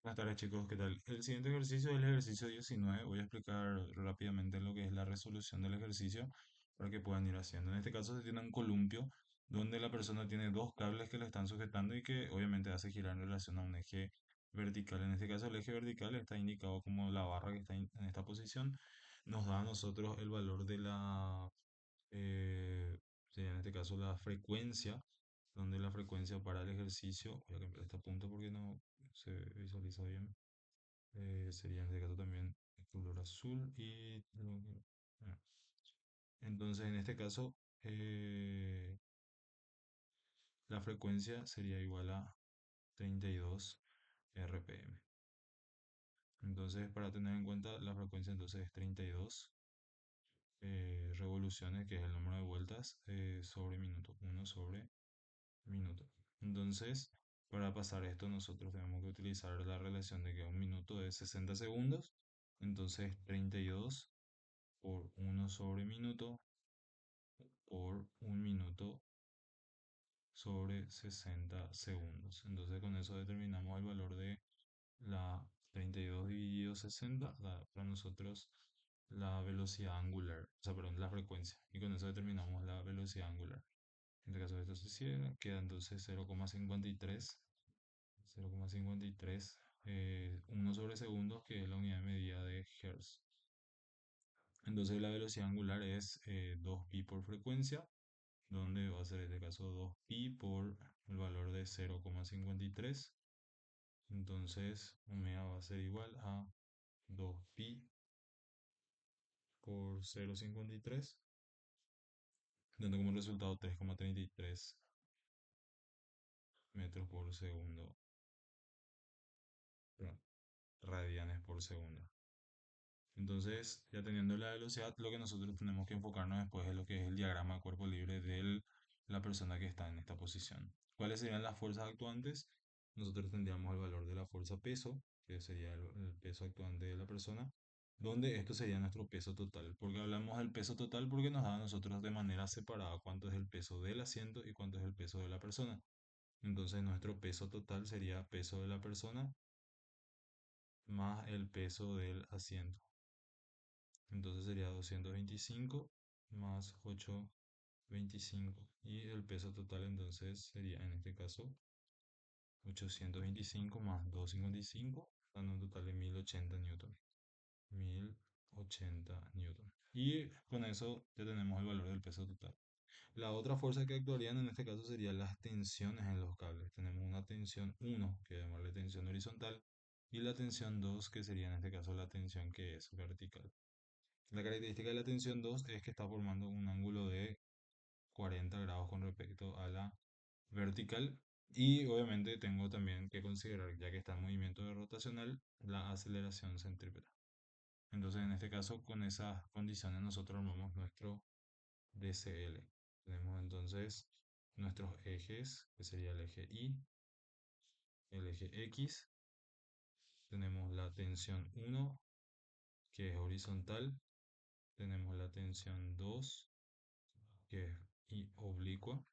Buenas tardes chicos, ¿qué tal? El siguiente ejercicio es el ejercicio 19. Voy a explicar rápidamente lo que es la resolución del ejercicio para que puedan ir haciendo. En este caso se tiene un columpio donde la persona tiene dos cables que le están sujetando y que obviamente hace girar en relación a un eje vertical. En este caso el eje vertical está indicado como la barra que está en esta posición. Nos da a nosotros el valor de eh, sería en este caso la frecuencia, donde la frecuencia para el ejercicio, voy a cambiar este punto porque no se visualiza bien, sería en este caso también el color azul ah. Entonces en este caso la frecuencia sería igual a 32 RPM. Entonces para tener en cuenta la frecuencia entonces es 32 revoluciones, que es el número de vueltas sobre minuto, 1/minuto. Entonces, para pasar esto, nosotros tenemos que utilizar la relación de que un minuto es 60 segundos. Entonces, 32 por 1/minuto por un minuto sobre 60 segundos. Entonces, con eso determinamos el valor de la 32 dividido 60, para nosotros la velocidad angular, o sea, perdón, la frecuencia. Y con eso determinamos la velocidad angular. En este caso esto se cierra, queda entonces 0,53, 0,53, 1 sobre segundos, que es la unidad de medida de Hertz. Entonces la velocidad angular es 2pi por frecuencia, donde va a ser en este caso 2pi por el valor de 0,53. Entonces omega va a ser igual a 2pi por 0,53, dando como resultado 3,33 metros por segundo, perdón, radianes por segundo. Entonces, ya teniendo la velocidad, lo que nosotros tenemos que enfocarnos después es lo que es el diagrama de cuerpo libre de la persona que está en esta posición. ¿Cuáles serían las fuerzas actuantes? Nosotros tendríamos el valor de la fuerza peso, que sería el peso actuante de la persona, donde esto sería nuestro peso total. ¿Por qué hablamos del peso total? Porque nos da a nosotros de manera separada cuánto es el peso del asiento y cuánto es el peso de la persona. Entonces, nuestro peso total sería peso de la persona más el peso del asiento. Entonces sería 225 más 825. Y el peso total entonces sería en este caso 825 más 255, dando un total de 1080 newton. 1080 newton. Y con eso ya tenemos el valor del peso total. La otra fuerza que actuarían en este caso serían las tensiones en los cables. Tenemos una tensión 1, que llamarle tensión horizontal, y la tensión 2, que sería en este caso la tensión que es vertical. La característica de la tensión 2 es que está formando un ángulo de 40 grados con respecto a la vertical. Y obviamente tengo también que considerar, ya que está en movimiento rotacional, la aceleración centrípeta. Entonces, en este caso, con esas condiciones nosotros armamos nuestro DCL. Tenemos entonces nuestros ejes, que sería el eje Y, el eje X. Tenemos la tensión 1, que es horizontal. Tenemos la tensión 2, que es y oblicua,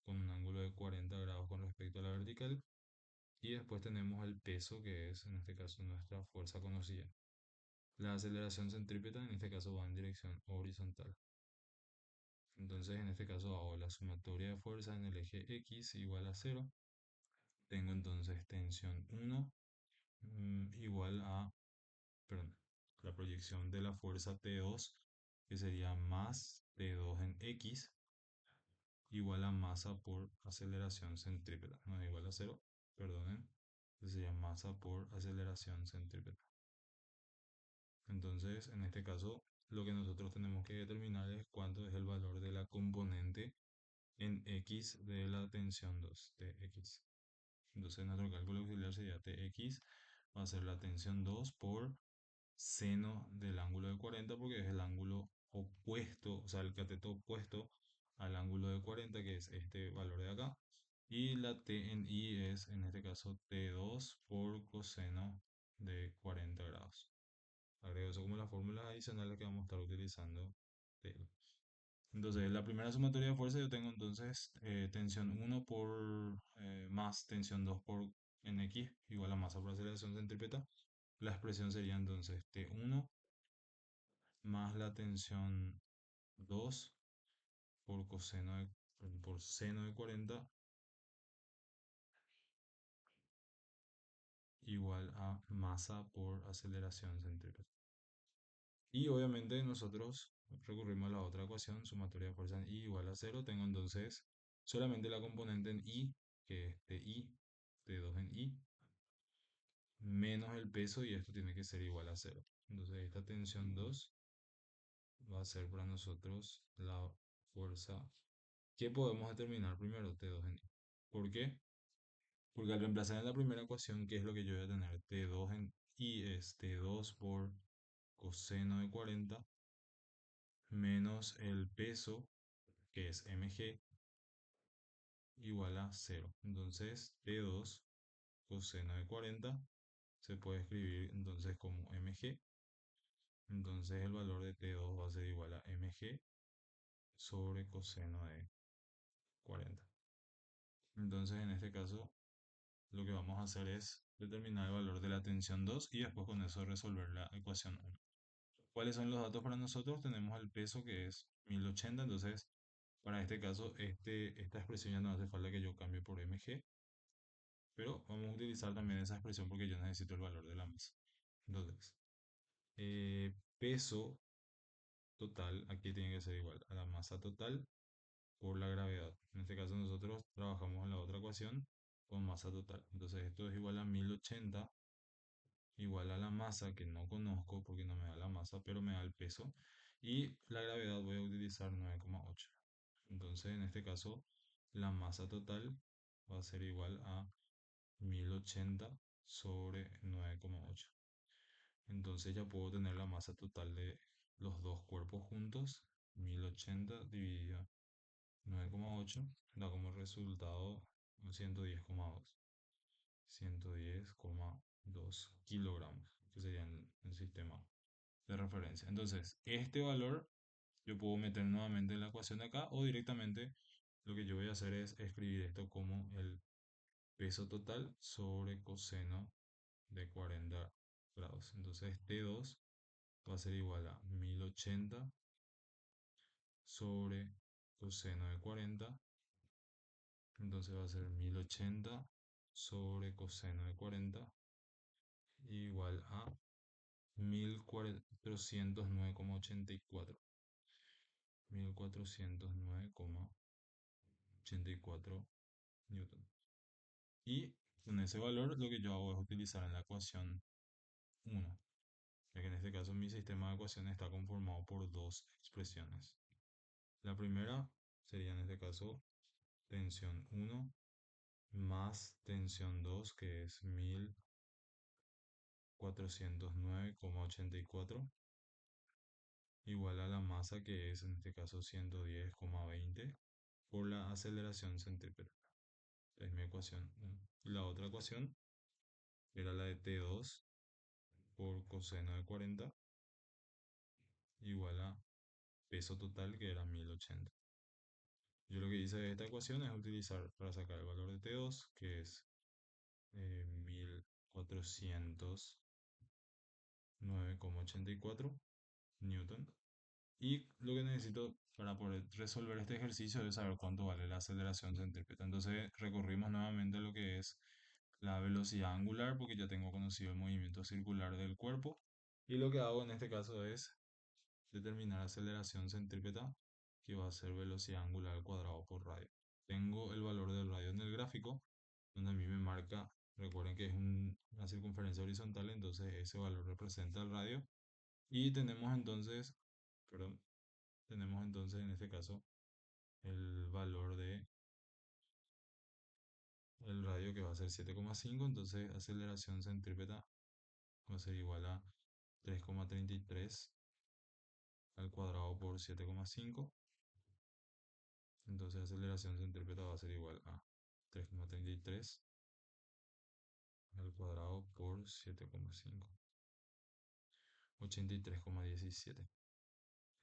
con un ángulo de 40 grados con respecto a la vertical. Y después tenemos el peso, que es en este caso nuestra fuerza conocida. La aceleración centrípeta en este caso va en dirección horizontal. Entonces en este caso hago la sumatoria de fuerza en el eje X igual a 0. Tengo entonces tensión 1 igual a, perdón, la proyección de la fuerza T2, que sería más T2 en X, igual a masa por aceleración centrípeta. No es igual a 0, perdonen. Sería masa por aceleración centrípeta. Entonces, en este caso, lo que nosotros tenemos que determinar es cuánto es el valor de la componente en X de la tensión 2, Tx. Entonces, nuestro cálculo auxiliar sería Tx, va a ser la tensión 2 por seno del ángulo de 40, porque es el ángulo opuesto, o sea, el cateto opuesto al ángulo de 40, que es este valor de acá. Y la T en I es, en este caso, T2 por coseno de 40 grados. Agrego eso como las fórmulas adicionales que vamos a estar utilizando. Entonces, la primera sumatoria de fuerza yo tengo entonces tensión 1 por más tensión 2 por en X igual a masa por aceleración centrípeta, la expresión sería entonces T1 más la tensión 2 por por seno de 40 igual a masa por aceleración centrípeta. Y obviamente nosotros recurrimos a la otra ecuación, sumatoria de fuerza en I igual a cero. Tengo entonces solamente la componente en I, que es TI, T2 en I, menos el peso, y esto tiene que ser igual a cero. Entonces esta tensión 2 va a ser para nosotros la fuerza que podemos determinar primero, T2 en I. ¿Por qué? Porque al reemplazar en la primera ecuación, ¿qué es lo que yo voy a tener? T2 en I es T2 por coseno de 40 menos el peso, que es mg, igual a cero. Entonces, T2 coseno de 40 se puede escribir entonces como mg. Entonces, el valor de T2 va a ser igual a mg sobre coseno de 40. Entonces, en este caso, lo que vamos a hacer es determinar el valor de la tensión 2 y después con eso resolver la ecuación 1. ¿Cuáles son los datos para nosotros? Tenemos el peso que es 1080, entonces para este caso esta expresión ya no hace falta que yo cambie por mg, pero vamos a utilizar también esa expresión porque yo necesito el valor de la masa. Entonces, peso total aquí tiene que ser igual a la masa total por la gravedad. En este caso nosotros trabajamos en la otra ecuación con masa total. Entonces esto es igual a 1080 igual a la masa que no conozco porque no me da la masa, pero me da el peso. Y la gravedad voy a utilizar 9,8. Entonces en este caso la masa total va a ser igual a 1080 sobre 9,8. Entonces ya puedo tener la masa total de los dos cuerpos juntos. 1080 dividido 9,8 da como resultado 110,2. 110,2 kilogramos, que sería el sistema de referencia. Entonces, este valor yo puedo meter nuevamente en la ecuación de acá o directamente lo que yo voy a hacer es escribir esto como el peso total sobre coseno de 40 grados. Entonces, T2 va a ser igual a 1080 sobre coseno de 40. Entonces va a ser 1080 sobre coseno de 40 igual a 1409,84. 1409,84 newton. Y con ese valor lo que yo hago es utilizar en la ecuación 1, ya que en este caso mi sistema de ecuaciones está conformado por dos expresiones. La primera sería en este caso tensión 1 más tensión 2, que es 1409,84, igual a la masa, que es en este caso 110,20 por la aceleración centrípeta. Es mi ecuación 1. Y la otra ecuación era la de T2 por coseno de 40 igual a peso total, que era 1080. Yo lo que hice de esta ecuación es utilizar para sacar el valor de T2, que es 1409,84 newton. Y lo que necesito para poder resolver este ejercicio es saber cuánto vale la aceleración centrípeta. Entonces recurrimos nuevamente a lo que es la velocidad angular porque ya tengo conocido el movimiento circular del cuerpo. Y lo que hago en este caso es determinar aceleración centrípeta, que va a ser velocidad angular al cuadrado por radio. Tengo el valor del radio en el gráfico, donde a mí me marca, recuerden que es una circunferencia horizontal, entonces ese valor representa el radio. Y tenemos entonces, perdón, tenemos entonces en este caso el valor de el radio, que va a ser 7,5. Entonces aceleración centrípeta va a ser igual a 3,33 al cuadrado por 7,5. Entonces aceleración centrípeta va a ser igual a 3,33 al cuadrado por 7,5. 83,17.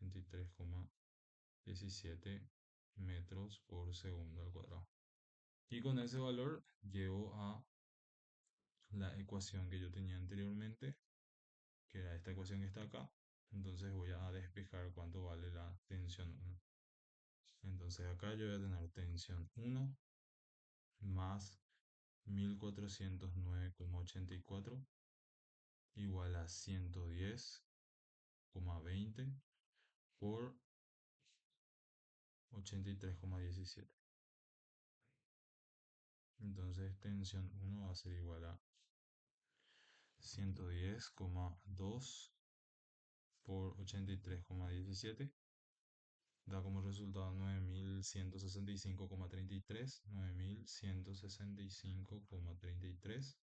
83,17 metros por segundo al cuadrado. Y con ese valor llego a la ecuación que yo tenía anteriormente, que era esta ecuación que está acá. Entonces voy a despejar cuánto vale la tensión 1. Entonces acá yo voy a tener tensión 1 más 1409,84 igual a 110,20 por 83,17. Entonces tensión 1 va a ser igual a 110,2 por 83,17. Da como resultado 9165,33. 9165,33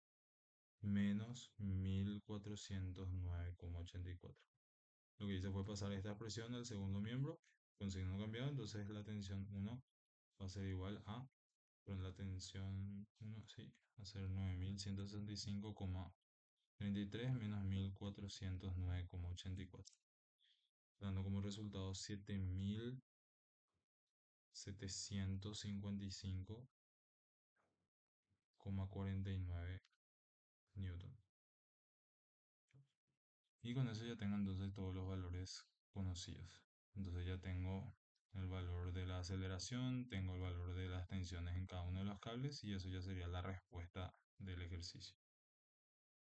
menos 1409,84. Lo que hice fue pasar esta expresión al segundo miembro con signo cambiado. Entonces la tensión 1 va a ser igual a, con la tensión 1, sí, va a ser 9165,33 menos 1409,84, dando como resultado 7755,49 newton. Y con eso ya tengo entonces todos los valores conocidos. Entonces ya tengo el valor de la aceleración, tengo el valor de las tensiones en cada uno de los cables y eso ya sería la respuesta del ejercicio.